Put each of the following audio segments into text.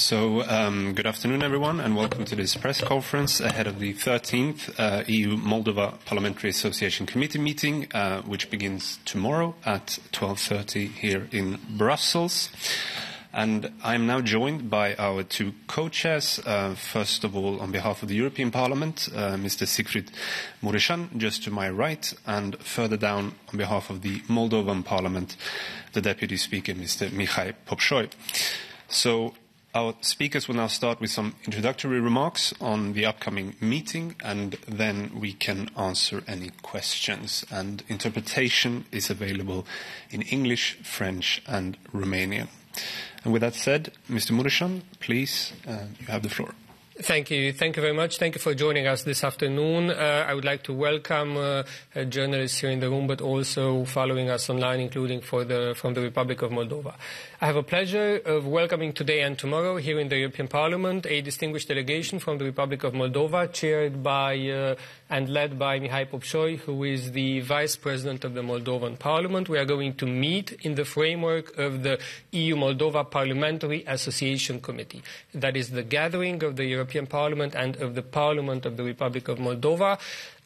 Good afternoon, everyone, and welcome to this press conference ahead of the 13th EU-Moldova Parliamentary Association Committee meeting, which begins tomorrow at 12:30 here in Brussels. And I'm now joined by our two co-chairs. First of all, on behalf of the European Parliament, Mr. Siegfried MUREŞAN, just to my right, and further down, on behalf of the Moldovan Parliament, the Deputy Speaker, Mr. Mihai Popșoi. So our speakers will now start with some introductory remarks on the upcoming meeting, and then we can answer any questions. And interpretation is available in English, French, and Romanian. And with that said, Mr. MUREŞAN, please, you have the floor. Thank you. Thank you very much. Thank you for joining us this afternoon. I would like to welcome journalists here in the room, but also following us online, including from the Republic of Moldova. I have a pleasure of welcoming today and tomorrow here in the European Parliament a distinguished delegation from the Republic of Moldova, chaired by and led by Mihai Popșoi, who is the Vice President of the Moldovan Parliament. We are going to meet in the framework of the EU-Moldova Parliamentary Association Committee. That is the gathering of the European Parliament and of the Parliament of the Republic of Moldova.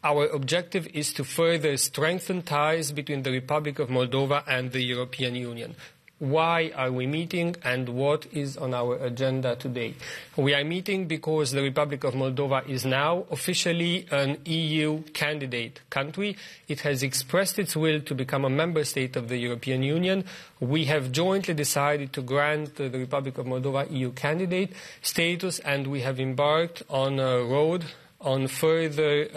Our objective is to further strengthen ties between the Republic of Moldova and the European Union. Why are we meeting and what is on our agenda today? We are meeting because the Republic of Moldova is now officially an EU candidate country. It has expressed its will to become a member state of the European Union. We have jointly decided to grant the Republic of Moldova EU candidate status, and we have embarked on a road on further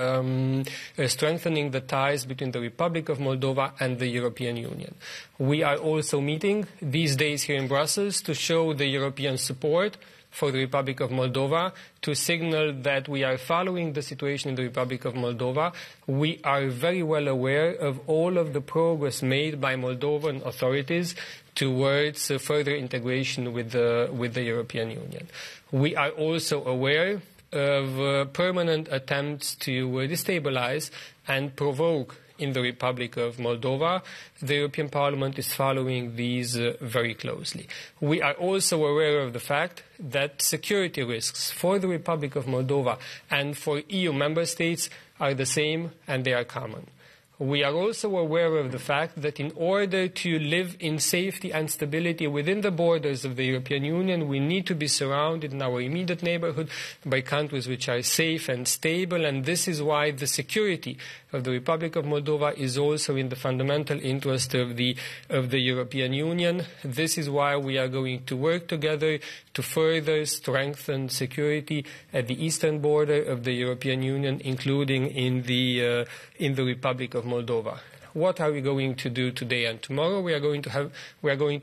strengthening the ties between the Republic of Moldova and the European Union. We are also meeting these days here in Brussels to show the European support for the Republic of Moldova, to signal that we are following the situation in the Republic of Moldova. We are very well aware of all of the progress made by Moldovan authorities towards further integration with the European Union. We are also aware of permanent attempts to destabilize and provoke in the Republic of Moldova. The European Parliament is following these very closely. We are also aware of the fact that security risks for the Republic of Moldova and for EU member states are the same and they are common. We are also aware of the fact that in order to live in safety and stability within the borders of the European Union, we need to be surrounded in our immediate neighborhood by countries which are safe and stable, and this is why the security of the Republic of Moldova is also in the fundamental interest of the European Union. This is why we are going to work together to further strengthen security at the eastern border of the European Union, including in the Republic of Moldova. What are we going to do today and tomorrow? We are going to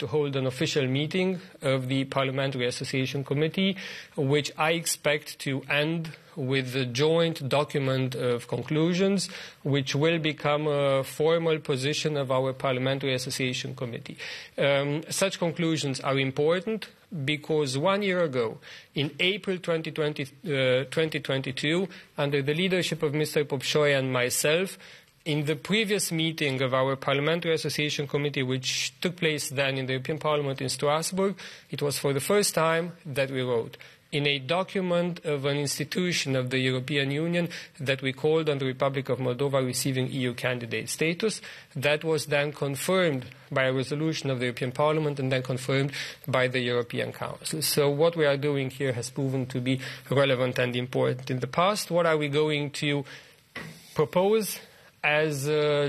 hold an official meeting of the Parliamentary Association Committee, which I expect to end with a joint document of conclusions, which will become a formal position of our Parliamentary Association Committee. Such conclusions are important because 1 year ago, in April 2022, under the leadership of Mr. Popșoi and myself, in the previous meeting of our Parliamentary Association Committee, which took place then in the European Parliament in Strasbourg, it was for the first time that we wrote in a document of an institution of the European Union that we called on the Republic of Moldova receiving EU candidate status. That was then confirmed by a resolution of the European Parliament and then confirmed by the European Council. So what we are doing here has proven to be relevant and important in the past. What are we going to propose as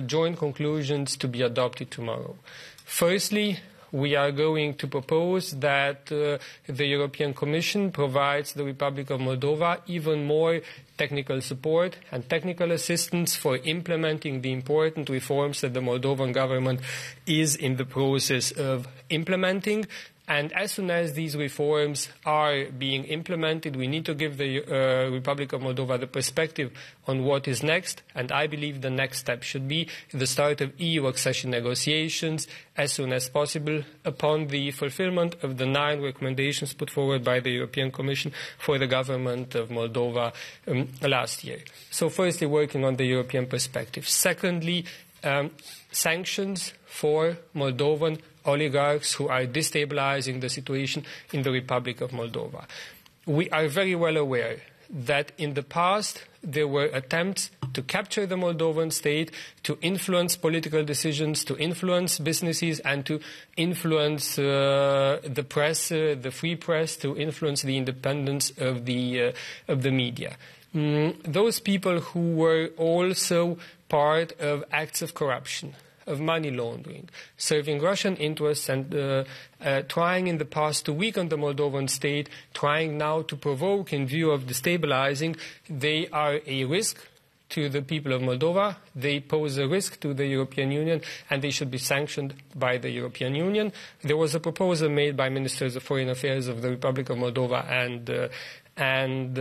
joint conclusions to be adopted tomorrow? Firstly, we are going to propose that the European Commission provides the Republic of Moldova even more technical support and technical assistance for implementing the important reforms that the Moldovan government is in the process of implementing. And as soon as these reforms are being implemented, we need to give the Republic of Moldova the perspective on what is next. And I believe the next step should be the start of EU accession negotiations as soon as possible upon the fulfillment of the 9 recommendations put forward by the European Commission for the government of Moldova last year. So firstly, working on the European perspective. Secondly, sanctions for Moldovan oligarchs who are destabilizing the situation in the Republic of Moldova. We are very well aware that in the past there were attempts to capture the Moldovan state, to influence political decisions, to influence businesses, and to influence the press, the free press, to influence the independence of the media. Those people who were also part of acts of corruption, of money laundering, serving Russian interests and trying in the past to weaken the Moldovan state, trying now to provoke in view of destabilizing, they are a risk to the people of Moldova. They pose a risk to the European Union, and they should be sanctioned by the European Union. There was a proposal made by Ministers of Foreign Affairs of the Republic of Moldova and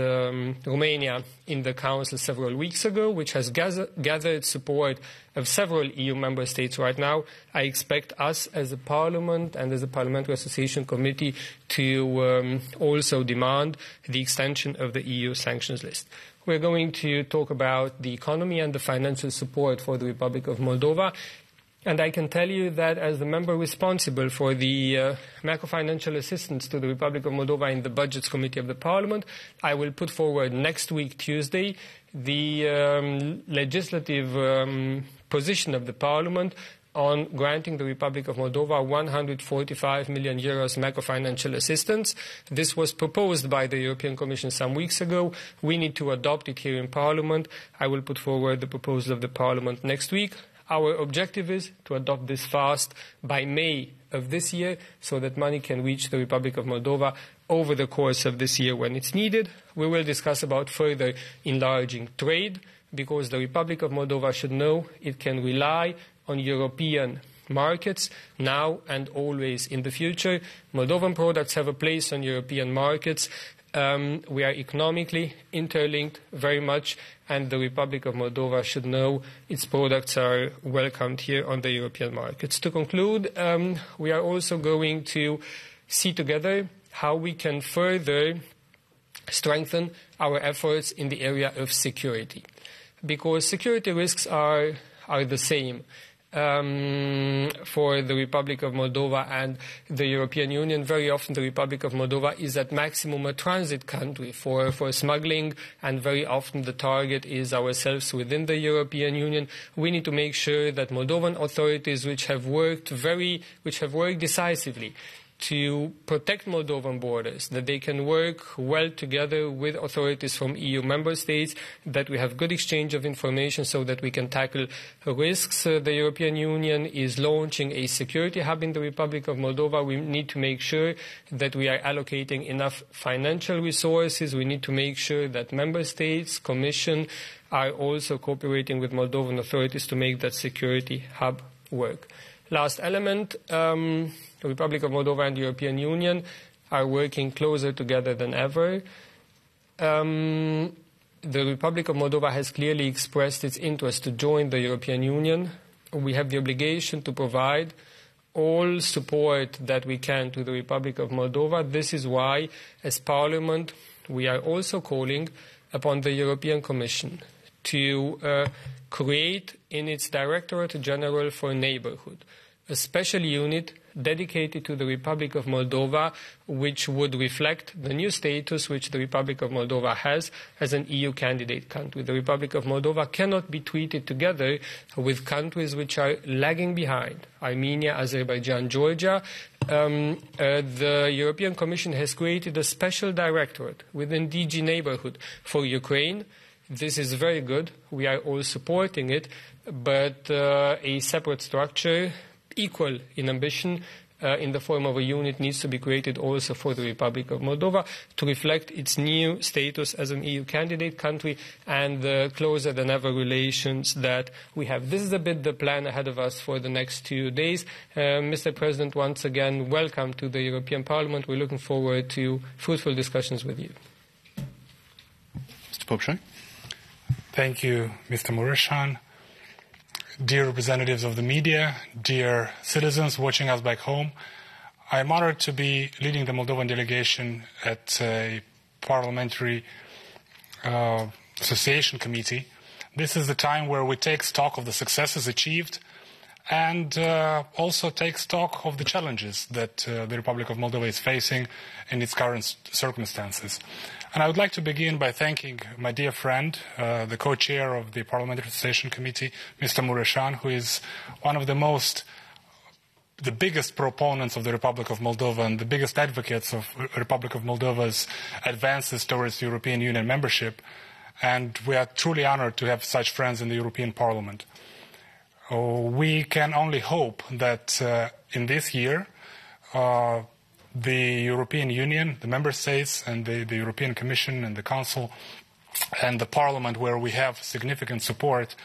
Romania in the Council several weeks ago, which has gathered support of several EU member states right now. I expect us as a Parliament and as a Parliamentary Association Committee to also demand the extension of the EU sanctions list. We're going to talk about the economy and the financial support for the Republic of Moldova. And I can tell you that as the member responsible for the macro-financial assistance to the Republic of Moldova in the Budgets Committee of the Parliament, I will put forward next week, Tuesday, the legislative position of the Parliament on granting the Republic of Moldova 145 million euros macro-financial assistance. This was proposed by the European Commission some weeks ago. We need to adopt it here in Parliament. I will put forward the proposal of the Parliament next week. Our objective is to adopt this fast by May of this year so that money can reach the Republic of Moldova over the course of this year when it's needed. We will discuss about further enlarging trade because the Republic of Moldova should know it can rely on European markets now and always in the future. Moldovan products have a place on European markets. We are economically interlinked very much, and the Republic of Moldova should know its products are welcomed here on the European markets. To conclude, we are also going to see together how we can further strengthen our efforts in the area of security, because security risks are the same for the Republic of Moldova and the European Union. Very often the Republic of Moldova is at maximum a transit country for smuggling, and very often the target is ourselves within the European Union. We need to make sure that Moldovan authorities, which have worked decisively to protect Moldovan borders, that they can work well together with authorities from EU member states, that we have good exchange of information so that we can tackle risks. The European Union is launching a security hub in the Republic of Moldova. We need to make sure that we are allocating enough financial resources. We need to make sure that member states, Commission, are also cooperating with Moldovan authorities to make that security hub work. Last element, the Republic of Moldova and the European Union are working closer together than ever. The Republic of Moldova has clearly expressed its interest to join the European Union. We have the obligation to provide all support that we can to the Republic of Moldova. This is why, as Parliament, we are also calling upon the European Commission to create in its Directorate General for Neighbourhood a special unit dedicated to the Republic of Moldova, which would reflect the new status which the Republic of Moldova has as an EU candidate country. The Republic of Moldova cannot be treated together with countries which are lagging behind: Armenia, Azerbaijan, Georgia. The European Commission has created a special directorate within DG Neighbourhood for Ukraine. This is very good. We are all supporting it, but a separate structure, equal in ambition, in the form of a unit, needs to be created also for the Republic of Moldova to reflect its new status as an EU candidate country and the closer than ever relations that we have. This is a bit the plan ahead of us for the next 2 days. Mr. President, once again, welcome to the European Parliament. We're looking forward to fruitful discussions with you. Mr. Popescu. Thank you, Mr. MUREŠAN. Dear representatives of the media, dear citizens watching us back home, I am honored to be leading the Moldovan delegation at a Parliamentary Association Committee. This is the time where we take stock of the successes achieved and also take stock of the challenges that the Republic of Moldova is facing in its current circumstances. And I would like to begin by thanking my dear friend, the co-chair of the Parliamentary Association Committee, Mr. MUREŠAN, who is one of the biggest proponents of the Republic of Moldova and the biggest advocates of the Republic of Moldova's advances towards European Union membership. And we are truly honored to have such friends in the European Parliament. We can only hope that in this year, the European Union, the Member States, and the European Commission and the Council and the Parliament, where we have significant support,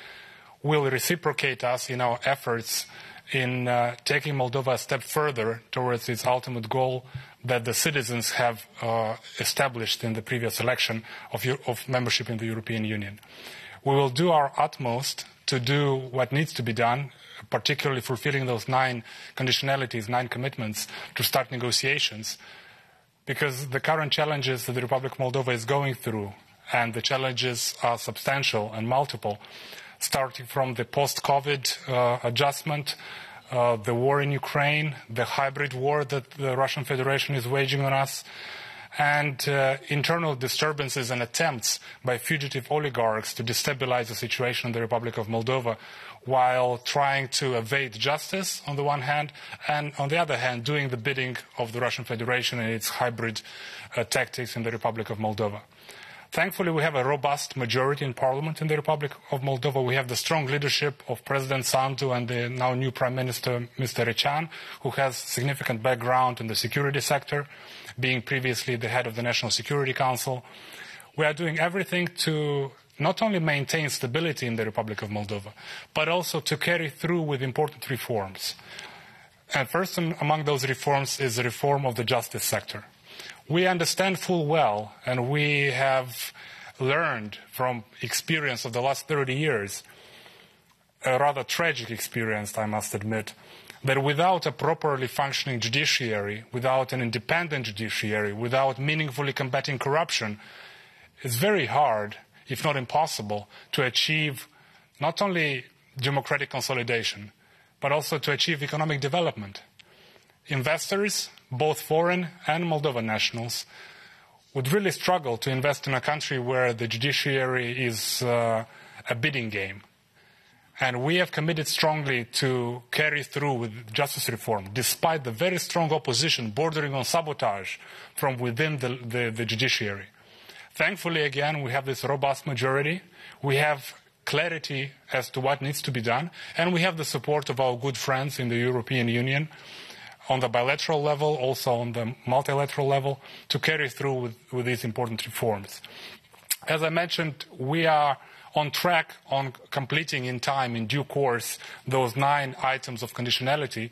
will reciprocate us in our efforts in taking Moldova a step further towards its ultimate goal that the citizens have established in the previous election of membership in the European Union. We will do our utmost to do what needs to be done, particularly fulfilling those 9 conditionalities, 9 commitments to start negotiations, because the current challenges that the Republic of Moldova is going through, and the challenges are substantial and multiple, starting from the post-COVID adjustment, the war in Ukraine, the hybrid war that the Russian Federation is waging on us, and internal disturbances and attempts by fugitive oligarchs to destabilize the situation in the Republic of Moldova while trying to evade justice on the one hand, and on the other hand doing the bidding of the Russian Federation and its hybrid tactics in the Republic of Moldova. Thankfully, we have a robust majority in Parliament in the Republic of Moldova. We have the strong leadership of President Sandu and the now new Prime Minister, Mr. MUREŠAN, who has significant background in the security sector, being previously the head of the National Security Council. We are doing everything to not only maintain stability in the Republic of Moldova, but also to carry through with important reforms. And first among those reforms is the reform of the justice sector. We understand full well, and we have learned from experience of the last 30 years, a rather tragic experience, I must admit, that without a properly functioning judiciary, without an independent judiciary, without meaningfully combating corruption, it's very hard, if not impossible, to achieve not only democratic consolidation, but also to achieve economic development. Investors, both foreign and Moldovan nationals, would really struggle to invest in a country where the judiciary is a bidding game. And we have committed strongly to carry through with justice reform, despite the very strong opposition bordering on sabotage from within the judiciary. Thankfully, again, we have this robust majority. We have clarity as to what needs to be done, and we have the support of our good friends in the European Union on the bilateral level, also on the multilateral level, to carry through with these important reforms. As I mentioned, we are on track on completing in time, in due course, those 9 items of conditionality,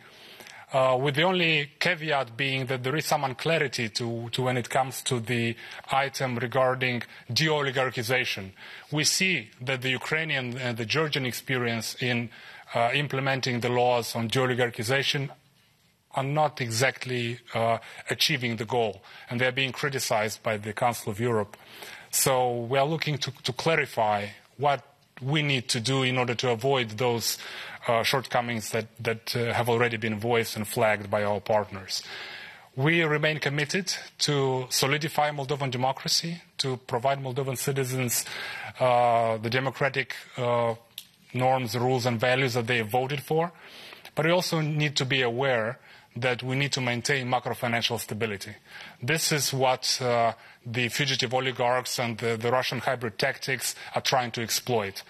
with the only caveat being that there is some unclarity to when it comes to the item regarding de-oligarchization. We see that the Ukrainian and the Georgian experience in implementing the laws on de-oligarchization are not exactly achieving the goal, and they are being criticized by the Council of Europe. So we are looking to clarify what we need to do in order to avoid those shortcomings that have already been voiced and flagged by our partners. We remain committed to solidify Moldovan democracy, to provide Moldovan citizens the democratic norms, rules and values that they voted for. But we also need to be aware that we need to maintain macro-financial stability. This is what the fugitive oligarchs and the Russian hybrid tactics are trying to exploit.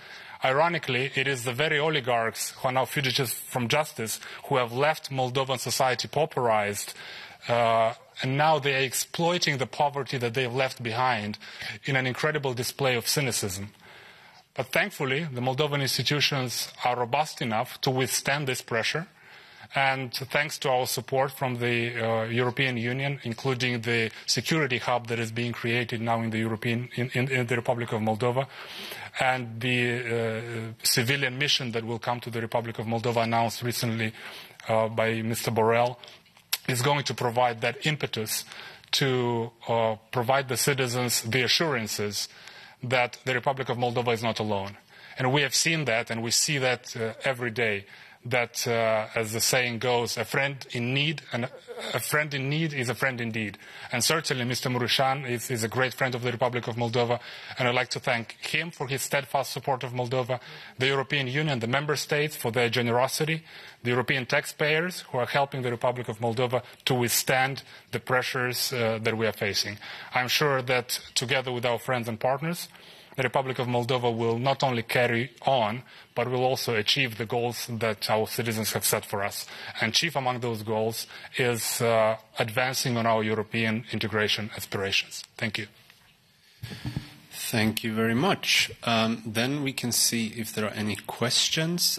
Ironically, it is the very oligarchs who are now fugitives from justice who have left Moldovan society pauperized, and now they are exploiting the poverty that they have left behind in an incredible display of cynicism. But thankfully, the Moldovan institutions are robust enough to withstand this pressure. And thanks to our support from the European Union, including the security hub that is being created now in the Republic of Moldova, and the civilian mission that will come to the Republic of Moldova, announced recently by Mr. Borrell, is going to provide that impetus to provide the citizens the assurances that the Republic of Moldova is not alone. And we have seen that, and we see that every day, that, as the saying goes, a friend in need is a friend indeed. And certainly Mr. Mureșan is a great friend of the Republic of Moldova, and I'd like to thank him for his steadfast support of Moldova, the European Union, the member states for their generosity, the European taxpayers who are helping the Republic of Moldova to withstand the pressures that we are facing. I'm sure that together with our friends and partners, the Republic of Moldova will not only carry on, but will also achieve the goals that our citizens have set for us. And chief among those goals is advancing on our European integration aspirations. Thank you. Thank you very much. Then we can see if there are any questions.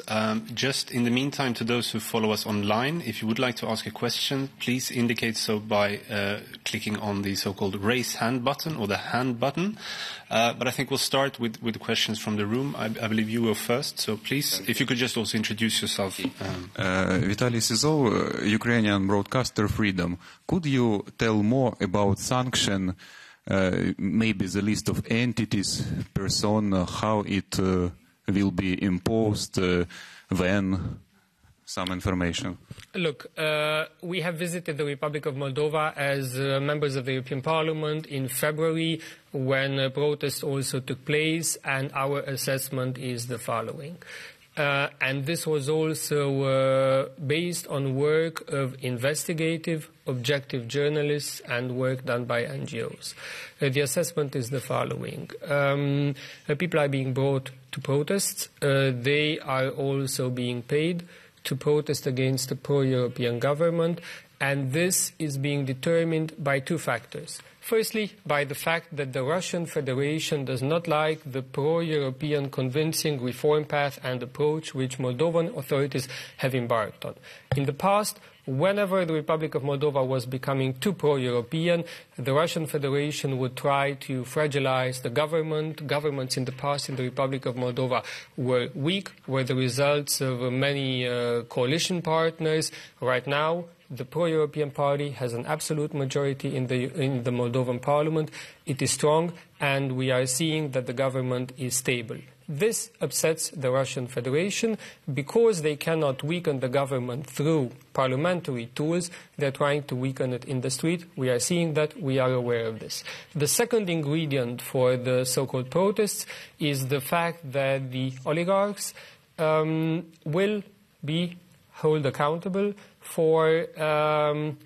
Just in the meantime, to those who follow us online, if you would like to ask a question, please indicate so by clicking on the so-called raise hand button or the hand button. But I think we'll start with the questions from the room. I believe you were first, so please, if you could just also introduce yourself. Vitaly Sizov, Ukrainian broadcaster Freedom. Could you tell more about sanction? Maybe the list of entities, person, how it will be imposed, when, some information. Look, we have visited the Republic of Moldova as members of the European Parliament in February when protests also took place, and our assessment is the following. And this was also based on work of investigative, objective journalists and work done by NGOs. The assessment is the following. People are being brought to protests. They are also being paid to protest against the pro-European government, and this is being determined by two factors. Firstly, by the fact that the Russian Federation does not like the pro-European convincing reform path and approach which Moldovan authorities have embarked on. In the past, whenever the Republic of Moldova was becoming too pro-European, the Russian Federation would try to fragilize the government. Governments in the past in the Republic of Moldova were weak, were the results of many coalition partners. Right now, the pro-European party has an absolute majority in the Moldovan parliament. It is strong, and we are seeing that the government is stable. This upsets the Russian Federation because they cannot weaken the government through parliamentary tools. They're trying to weaken it in the street. We are seeing that. We are aware of this. The second ingredient for the so-called protests is the fact that the oligarchs will be held accountable for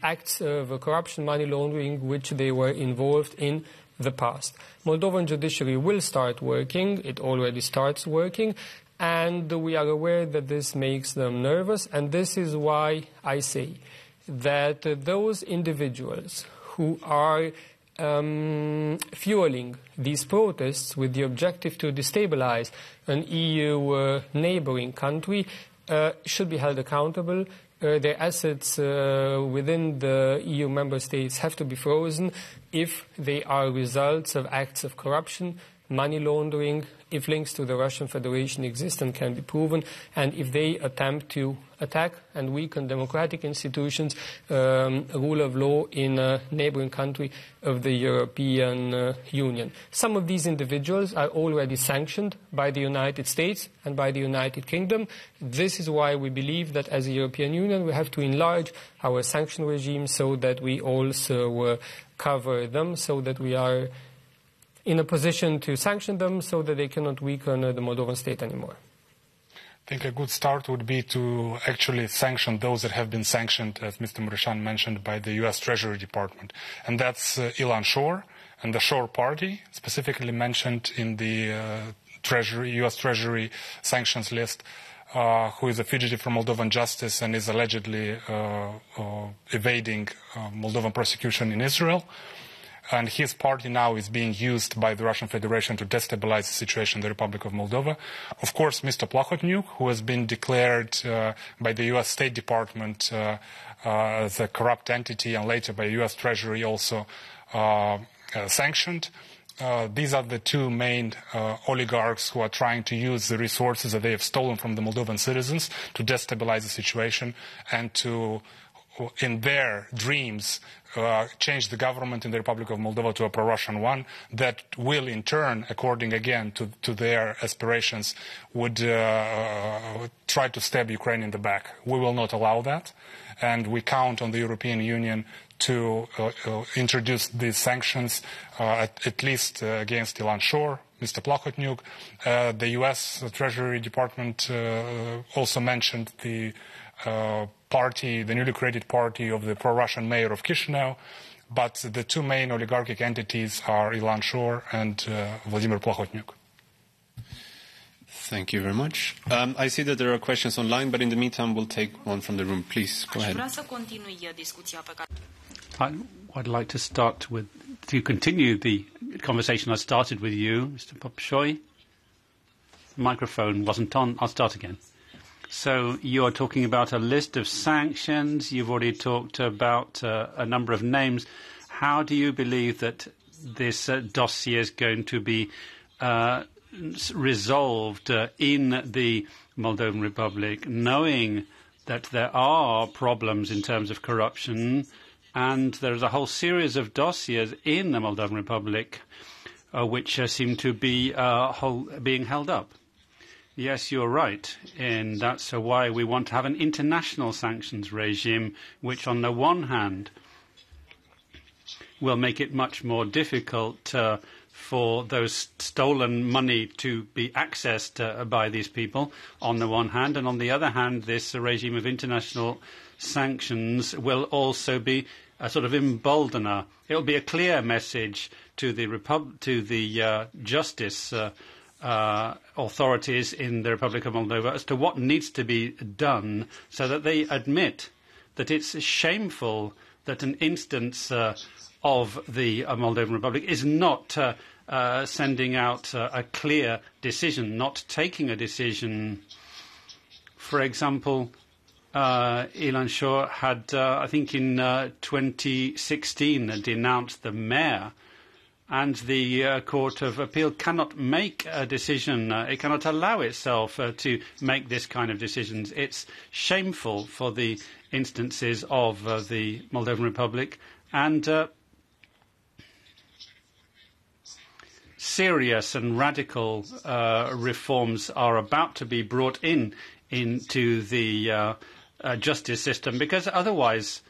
acts of corruption, money laundering, which they were involved in the past. Moldovan judiciary will start working. It already starts working. And we are aware that this makes them nervous. And this is why I say that those individuals who are fueling these protests with the objective to destabilize an EU neighboring country should be held accountable. Their assets within the EU member states have to be frozen if they are results of acts of corruption, money laundering, if links to the Russian Federation exist and can be proven, and if they attempt to attack and weaken democratic institutions, rule of law in a neighboring country of the European Union. Some of these individuals are already sanctioned by the United States and by the United Kingdom. This is why we believe that as a European Union we have to enlarge our sanction regime so that we also cover them, so that we are in a position to sanction them so that they cannot weaken the Moldovan state anymore. I think a good start would be to actually sanction those that have been sanctioned, as Mr. Mureșan mentioned, by the U.S. Treasury Department. And that's Ilan Shor and the Shor Party, specifically mentioned in the U.S. Treasury sanctions list, who is a fugitive from Moldovan justice and is allegedly evading Moldovan prosecution in Israel. And his party now is being used by the Russian Federation to destabilize the situation in the Republic of Moldova. Of course, Mr. Plahotniuk, who has been declared by the U.S. State Department as a corrupt entity and later by U.S. Treasury also sanctioned. These are the two main oligarchs who are trying to use the resources that they have stolen from the Moldovan citizens to destabilize the situation and to, in their dreams, change the government in the Republic of Moldova to a pro-Russian one that will in turn, according again to their aspirations, would try to stab Ukraine in the back. We will not allow that, and we count on the European Union to introduce these sanctions at least against Ilan Shor, Mr. Plahotniuk. The U.S. Treasury Department also mentioned the party, the newly created party of the pro-Russian mayor of Chisinau, but the two main oligarchic entities are Ilan Shor and Vladimir Plahotniuk. Thank you very much. I see that there are questions online, but in the meantime, we'll take one from the room. Please, go ahead. I'd like to continue the conversation I started with you, Mr. Popshoy. The microphone wasn't on. I'll start again. So you are talking about a list of sanctions. You've already talked about a number of names. How do you believe that this dossier is going to be resolved in the Moldovan Republic, knowing that there are problems in terms of corruption, and there is a whole series of dossiers in the Moldovan Republic which seem to be being held up? Yes, you're right, and that's why we want to have an international sanctions regime, which on the one hand will make it much more difficult for those stolen money to be accessed by these people, on the one hand, and on the other hand, this regime of international sanctions will also be a sort of emboldener. It will be a clear message to the justice authorities in the Republic of Moldova as to what needs to be done, so that they admit that it's shameful that an instance of the Moldovan Republic is not sending out a clear decision, not taking a decision. For example, Ilan Shor had, I think in 2016, denounced the mayor, and the Court of Appeal cannot make a decision. It cannot allow itself to make this kind of decisions. It's shameful for the instances of the Moldovan Republic, and serious and radical reforms are about to be brought into the justice system, because otherwise,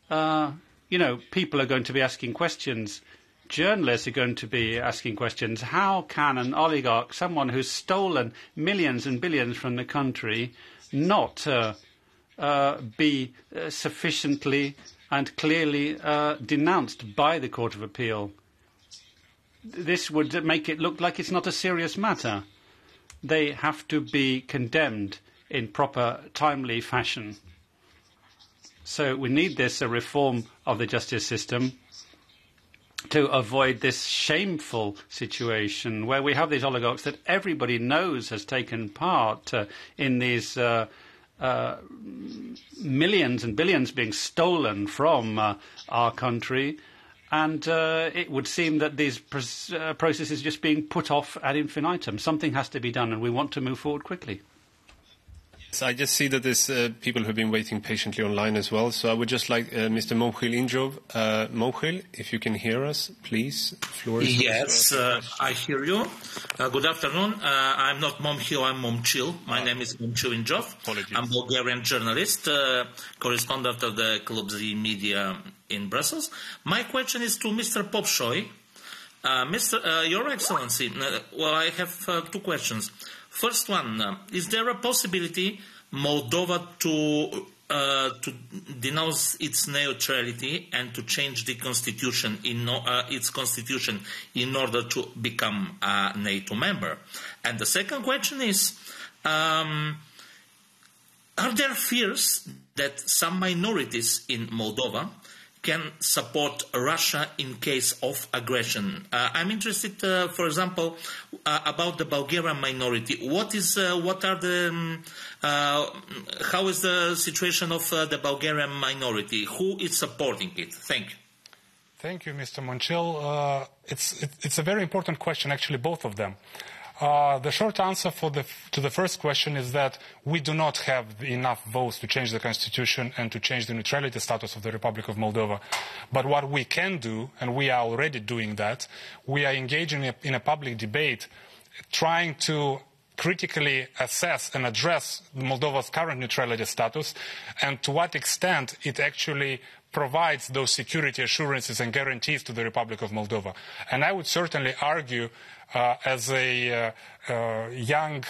people are going to be asking questions. Journalists are going to be asking questions. How can an oligarch, someone who's stolen millions and billions from the country, not be sufficiently and clearly denounced by the Court of Appeal? This would make it look like it's not a serious matter. They have to be condemned in proper, timely fashion. So we need this reform of the justice system to avoid this shameful situation where we have these oligarchs that everybody knows has taken part in these millions and billions being stolen from our country. And it would seem that these processes are just being put off ad infinitum. Something has to be done, and we want to move forward quickly. I just see that there's people who have been waiting patiently online as well. So I would just like Mr. Momchil Injov. Momchil, if you can hear us, please. The floor is yes, I hear you. Good afternoon. I'm not Momchil, I'm Momchil. My name is Momchil Injov. Apologies. I'm Bulgarian journalist, correspondent of the Club Z Media in Brussels. My question is to Mr. Popshoy. Your Excellency, I have two questions. First one, is there a possibility Moldova to denounce its neutrality and to change the constitution its constitution in order to become a NATO member? And the second question is, are there fears that some minorities in Moldova can support Russia in case of aggression? I'm interested, for example, about the Bulgarian minority. How is the situation of the Bulgarian minority? Who is supporting it? Thank you. Thank you, Mr. Momchil. It's a very important question, actually, both of them. The short answer to the first question is that we do not have enough votes to change the constitution and to change the neutrality status of the Republic of Moldova. But what we can do, and we are already doing that, we are engaging in a public debate trying to critically assess and address Moldova's current neutrality status and to what extent it actually provides those security assurances and guarantees to the Republic of Moldova. And I would certainly argue, as a young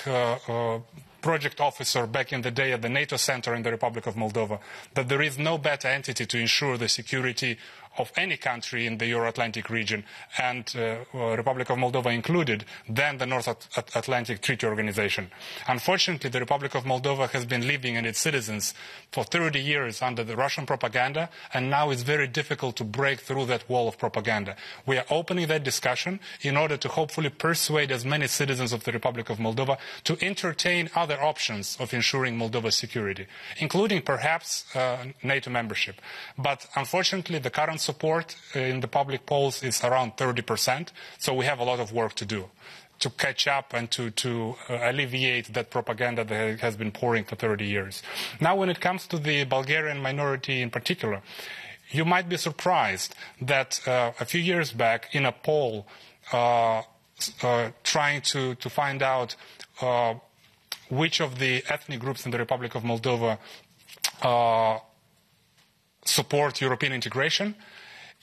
project officer back in the day at the NATO Center in the Republic of Moldova, that there is no better entity to ensure the security of any country in the Euro-Atlantic region, and Republic of Moldova included, than the North Atlantic Treaty Organization. Unfortunately, the Republic of Moldova has been living and its citizens for 30 years under the Russian propaganda, and now it's very difficult to break through that wall of propaganda. We are opening that discussion in order to hopefully persuade as many citizens of the Republic of Moldova to entertain other options of ensuring Moldova's security, including perhaps NATO membership. But unfortunately, the current support in the public polls is around 30%, so we have a lot of work to do to catch up and to alleviate that propaganda that has been pouring for 30 years. Now, when it comes to the Bulgarian minority in particular, you might be surprised that a few years back in a poll trying to find out which of the ethnic groups in the Republic of Moldova support European integration,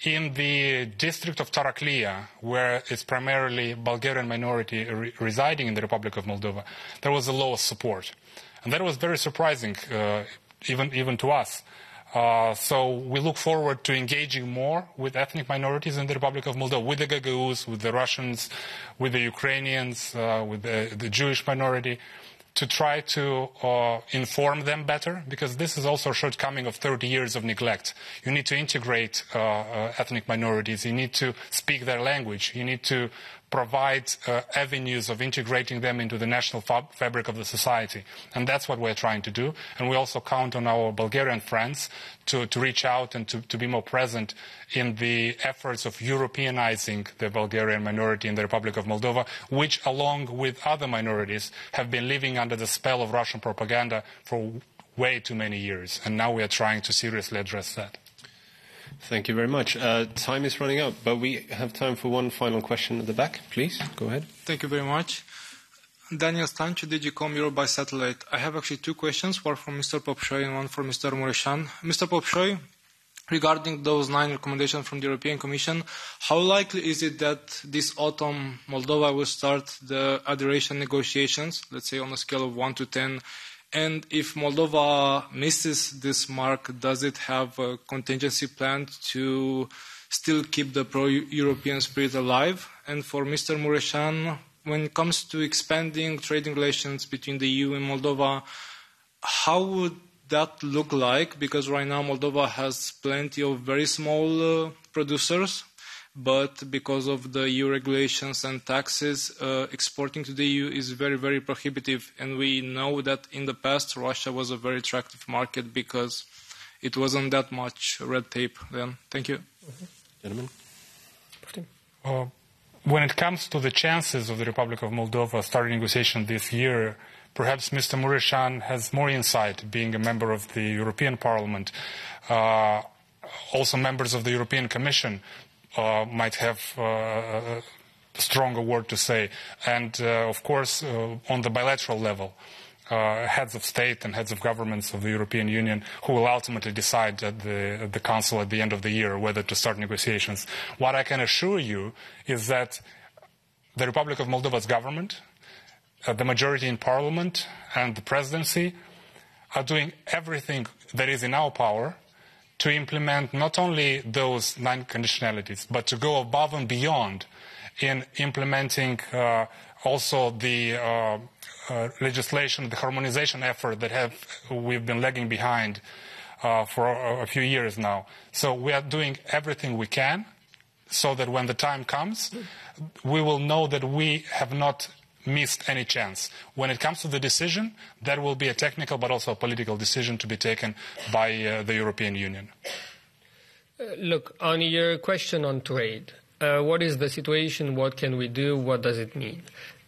in the district of Taraklia, where it's primarily Bulgarian minority residing in the Republic of Moldova, there was the lowest support. And that was very surprising, even to us. So we look forward to engaging more with ethnic minorities in the Republic of Moldova, with the Gagauz, with the Russians, with the Ukrainians, with the Jewish minority, to try to inform them better, because this is also a shortcoming of 30 years of neglect. You need to integrate ethnic minorities. You need to speak their language. You need to provide avenues of integrating them into the national fabric of the society. And that's what we're trying to do. And we also count on our Bulgarian friends to reach out and to be more present in the efforts of Europeanizing the Bulgarian minority in the Republic of Moldova, which, along with other minorities, have been living under the spell of Russian propaganda for way too many years. And now we are trying to seriously address that. Thank you very much. Time is running out, but we have time for one final question at the back. Please, go ahead. Thank you very much. Daniel Stancu, DG.com, Europe by Satellite. I have actually two questions, one from Mr. Popșoi and one from Mr. Mureșan. Mr. Popșoi, regarding those 9 recommendations from the European Commission, how likely is it that this autumn Moldova will start the adhesion negotiations, let's say on a scale of 1 to 10? And if Moldova misses this mark, does it have a contingency plan to still keep the pro-European spirit alive? And for Mr. Mureșan, when it comes to expanding trading relations between the EU and Moldova, how would that look like? Because right now Moldova has plenty of very small producers, but because of the EU regulations and taxes, exporting to the EU is very, very prohibitive. And we know that in the past, Russia was a very attractive market because it wasn't that much red tape then. Thank you. Gentlemen. When it comes to the chances of the Republic of Moldova starting negotiation this year, perhaps Mr. Mureșan has more insight, being a member of the European Parliament. Also members of the European Commission might have a stronger word to say. And, of course, on the bilateral level, heads of state and heads of governments of the European Union who will ultimately decide at the Council at the end of the year whether to start negotiations. What I can assure you is that the Republic of Moldova's government, the majority in Parliament and the Presidency are doing everything that is in our power to implement not only those 9 conditionalities, but to go above and beyond in implementing also the legislation, the harmonization effort that we've been lagging behind for a few years now. So we are doing everything we can so that when the time comes, we will know that we have not missed any chance. When it comes to the decision, that will be a technical but also a political decision to be taken by the European Union. Look, on your question on trade, what is the situation, what can we do, what does it mean?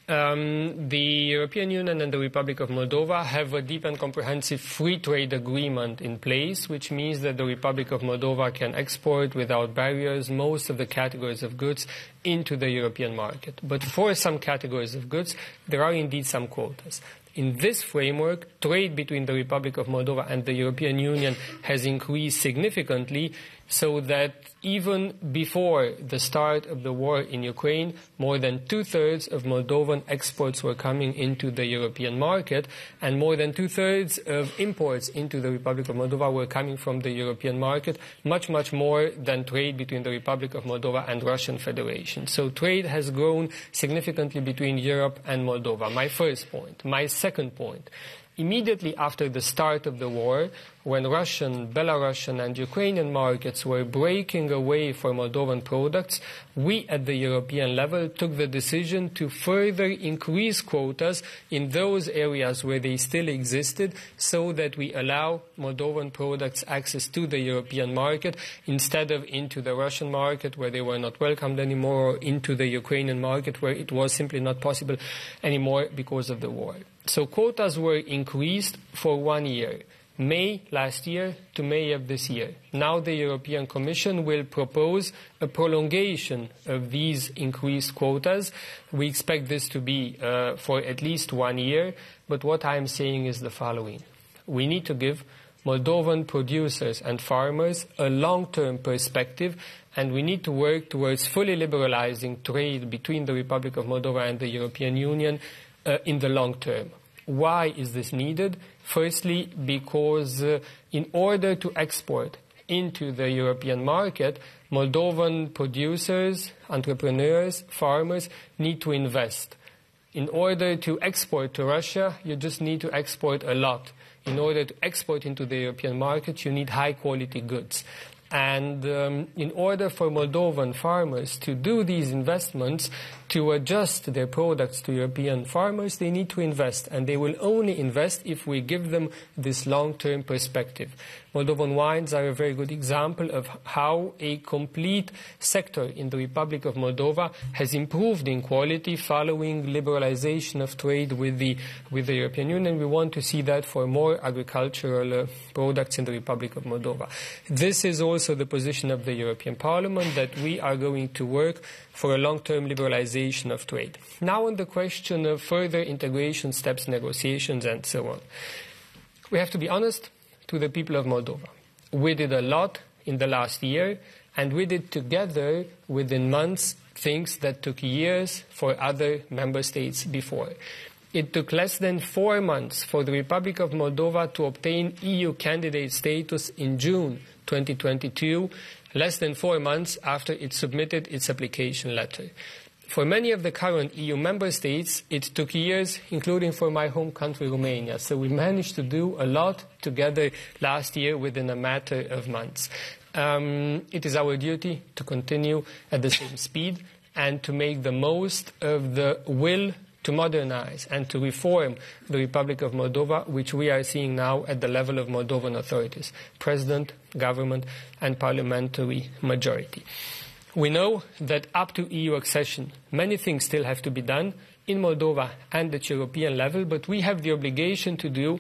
The European Union and the Republic of Moldova have a deep and comprehensive free trade agreement in place, which means that the Republic of Moldova can export without barriers most of the categories of goods into the European market. But for some categories of goods, there are indeed some quotas. In this framework, trade between the Republic of Moldova and the European Union has increased significantly, so that even before the start of the war in Ukraine, more than 2/3 of Moldovan exports were coming into the European market, and more than 2/3 of imports into the Republic of Moldova were coming from the European market, much, much more than trade between the Republic of Moldova and Russian Federation. So trade has grown significantly between Europe and Moldova. My first point. My second point. Immediately after the start of the war, when Russian, Belarusian and Ukrainian markets were breaking away for Moldovan products, we at the European level took the decision to further increase quotas in those areas where they still existed, so that we allow Moldovan products access to the European market instead of into the Russian market where they were not welcomed anymore, or into the Ukrainian market where it was simply not possible anymore because of the war. So quotas were increased for 1 year, May last year to May of this year. Now the European Commission will propose a prolongation of these increased quotas. We expect this to be for at least 1 year, but what I'm saying is the following. We need to give Moldovan producers and farmers a long-term perspective, and we need to work towards fully liberalizing trade between the Republic of Moldova and the European Union in the long term. Why is this needed? Firstly, because in order to export into the European market, Moldovan producers, entrepreneurs, farmers need to invest. In order to export to Russia, you just need to export a lot. In order to export into the European market, you need high-quality goods. And in order for Moldovan farmers to do these investments, to adjust their products to European farmers, they need to invest. And they will only invest if we give them this long-term perspective. Moldovan wines are a very good example of how a complete sector in the Republic of Moldova has improved in quality following liberalization of trade with the European Union. We want to see that for more agricultural products in the Republic of Moldova. This is also the position of the European Parliament, that we are going to work for a long-term liberalization of trade. Now on the question of further integration steps, negotiations and so on. We have to be honest to the people of Moldova. We did a lot in the last year, and we did together within months things that took years for other member states before. It took less than 4 months for the Republic of Moldova to obtain EU candidate status in June 2022, less than 4 months after it submitted its application letter. For many of the current EU member states, it took years, including for my home country, Romania. So we managed to do a lot together last year within a matter of months. It is our duty to continue at the same speed and to make the most of the will to modernize and to reform the Republic of Moldova, which we are seeing now at the level of Moldovan authorities, president, government, and parliamentary majority. We know that up to EU accession, many things still have to be done in Moldova and at European level, but we have the obligation to do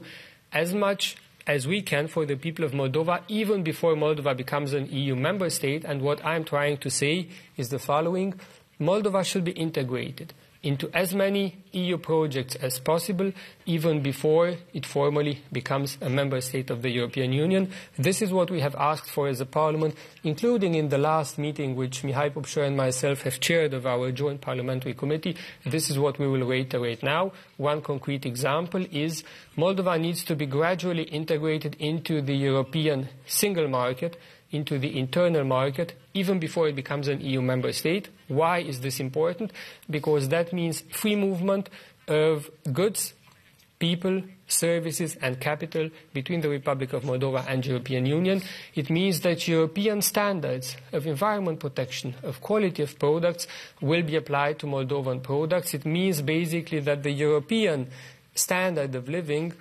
as much as we can for the people of Moldova, even before Moldova becomes an EU member state. And what I'm trying to say is the following. Moldova should be integrated into as many EU projects as possible, even before it formally becomes a member state of the European Union. This is what we have asked for as a parliament, including in the last meeting which Mihai Popșoi and myself have chaired of our joint parliamentary committee. This is what we will reiterate now. One concrete example is Moldova needs to be gradually integrated into the European single market, into the internal market, even before it becomes an EU member state. Why is this important? Because that means free movement of goods, people, services and capital between the Republic of Moldova and European Union. It means that European standards of environment protection, of quality of products will be applied to Moldovan products. It means basically that the European standard of living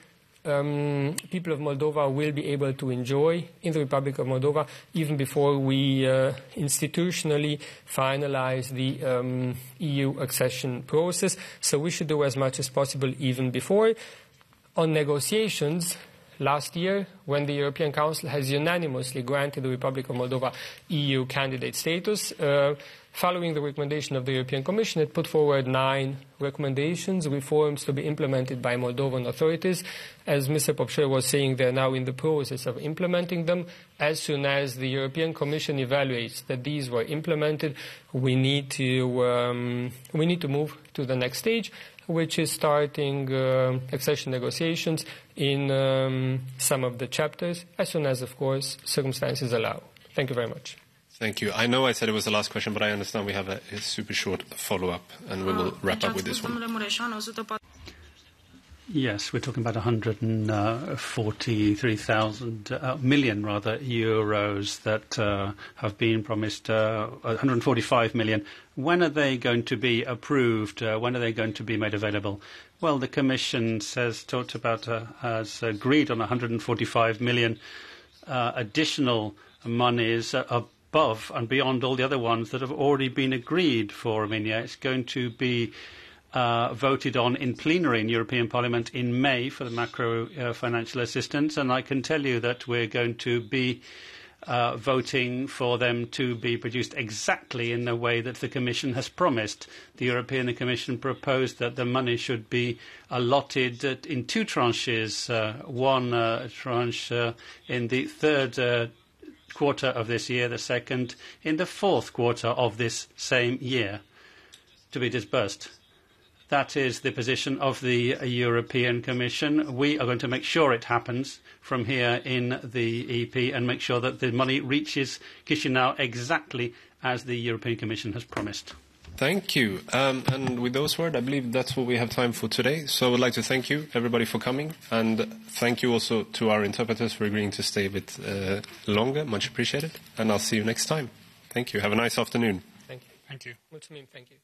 people of Moldova will be able to enjoy in the Republic of Moldova even before we institutionally finalize the EU accession process. So we should do as much as possible even before. On negotiations, last year, when the European Council has unanimously granted the Republic of Moldova EU candidate status, following the recommendation of the European Commission, it put forward 9 recommendations, reforms to be implemented by Moldovan authorities. As Mr. Popșoi was saying, they're now in the process of implementing them. As soon as the European Commission evaluates that these were implemented, we need to move to the next stage, which is starting accession negotiations in some of the chapters, as soon as, of course, circumstances allow. Thank you very much. Thank you. I know I said it was the last question, but I understand we have a super short follow-up, and we will wrap up with this one. Yes, we're talking about 143,000 million euros that have been promised, 145 million. When are they going to be approved? When are they going to be made available? Well, the Commission has agreed on 145 million additional monies above and beyond all the other ones that have already been agreed for Romania. It's going to be voted on in plenary in European Parliament in May for the macro financial assistance, and I can tell you that we're going to be voting for them to be produced exactly in the way that the Commission has promised. The European Commission proposed that the money should be allotted in 2 tranches, one tranche in the third quarter of this year, the second in the fourth quarter of this same year, to be disbursed. That is the position of the European Commission. We are going to make sure it happens from here in the EP and make sure that the money reaches Chișinău exactly as the European Commission has promised. Thank you. And with those words, I believe that's what we have time for today. So I would like to thank you, everybody, for coming. And thank you also to our interpreters for agreeing to stay a bit longer. Much appreciated. And I'll see you next time. Thank you. Have a nice afternoon. Thank you. Thank you. Mulțumim. Thank you.